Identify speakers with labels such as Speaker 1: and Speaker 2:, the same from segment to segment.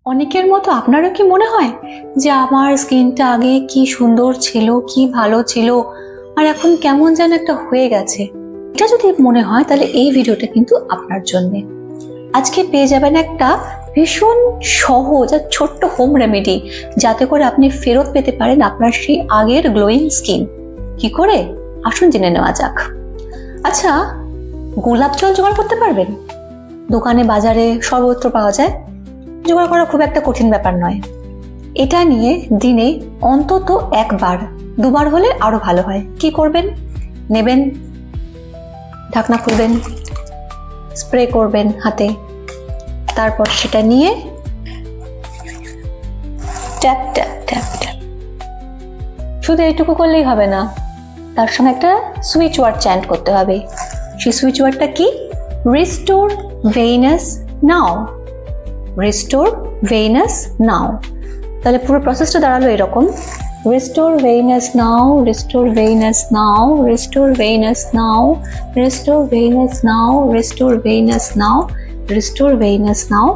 Speaker 1: অনেকের মতো আপনারও কি মনে হয় যে আমার স্কিনটা আগে কি সুন্দর ছিল, কি ভালো ছিল, আর এখন কেমন যেন একটা হয়ে গেছে? এটা যদি মনে হয় তাহলে এই ভিডিওটা কিন্তু আপনার জন্য। আজকে পেয়ে যাবেন একটা ভীষণ সহজ আর ছোট্ট হোম রেমেডি, যাতে করে আপনি ফেরত পেতে পারেন আপনার সেই আগের গ্লোয়িং স্কিন। কি করে আসুন জেনে নেওয়া যাক। আচ্ছা, গোলাপ জল জোগাড় করতে পারবেন? দোকানে বাজারে সর্বত্র পাওয়া যায়, জোগাড় করা খুব একটা কঠিন ব্যাপার নয়। এটা নিয়ে দিনে অন্তত একবার, দুবার হলে আরো ভালো হয়। কি করবেন? নেবেন, ঢাকনা খুলবেন, স্প্রে করবেন হাতে, তারপর সেটা নিয়ে ট্যাপ ট্যাপ ট্যাপ ট্যাপ। শুধু এইটুকু করলেই হবে না, তার সঙ্গে একটা সুইচ ওয়ার্ড চ্যান্ট করতে হবে। সেই সুইচ ওয়ার্ডটা কি? রিস্টোর ভেইনাস নাও, রিস্টোর ভেইনাস নাও। তাহলে পুরো প্রসেসটা দাঁড়ালো এরকম: রিস্টোর ভেইনাস নাও, রিস্টোর ভেইনাস নাও, রিস্টোর ভেইনাস নাও, রিস্টোর ভেইনাস নাও, রিস্টোর ভেইনাস নাও, রিস্টোর ভেইনাস নাও।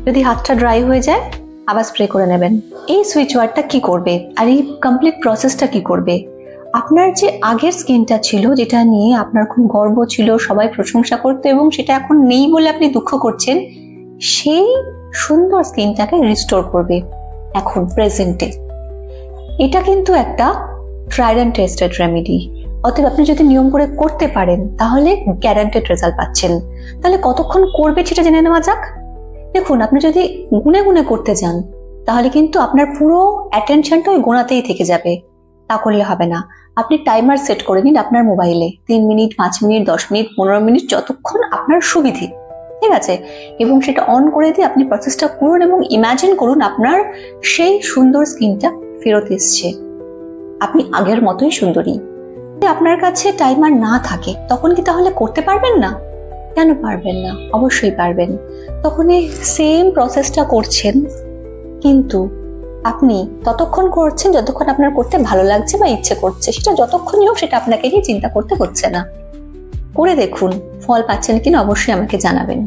Speaker 1: যদি হাতটা ড্রাই হয়ে যায় আবার স্প্রে করে নেবেন। এই সুইচ ওয়ার্ডটা কি করবে আর এই কমপ্লিট প্রসেসটা কি করবে? আপনার যে আগের স্কিনটা ছিল, যেটা নিয়ে আপনার খুব গর্ব ছিল, সবাই প্রশংসা করতো, এবং সেটা এখন নেই বলে আপনি দুঃখ করছেন, সেই সুন্দর স্কিনটাকে রিস্টোর করবে এখন প্রেজেন্টে। এটা কিন্তু একটা ট্রাইড অ্যান্ড টেস্টেড রেমেডি। অতএব আপনি যদি নিয়ম করে করতে পারেন তাহলে গ্যারান্টেড রেজাল্ট পাচ্ছেন। তাহলে কতক্ষণ করবে সেটা জেনে নেওয়া যাক। দেখুন, আপনি যদি গুনে গুনে করতে যান তাহলে কিন্তু আপনার পুরো অ্যাটেনশনটা ওই গোনাতেই থেকে যাবে। তা করলে হবে না। আপনি টাইমার সেট করে নিন আপনার মোবাইলে, 3 মিনিট, 5 মিনিট, 10 মিনিট, 15 মিনিট, যতক্ষণ আপনার সুবিধে, ঠিক আছে? এবং সেটা অন করে দিয়ে আপনি প্রসেসটা করুন এবং ইমাজিন করুন আপনার সেই সুন্দর স্কিনটা ফেরত এসছে। আপনি আগের মতোই সুন্দরী। যদি আপনার কাছে টাইমার না থাকে তখন কি তাহলে করতে পারবেন না? কেন পারবেন না? অবশ্যই পারবেন। তখন এই সেম প্রসেসটা করছেন, কিন্তু আপনি ততক্ষণ করছেন যতক্ষণ আপনার করতে ভালো লাগছে বা ইচ্ছে করছে। সেটা যতক্ষণই হোক, সেটা আপনাকে নিয়ে চিন্তা করতে হচ্ছে না। করে দেখুন, ফল পাচ্ছেন কিনা অবশ্যই আমাকে জানাবেন।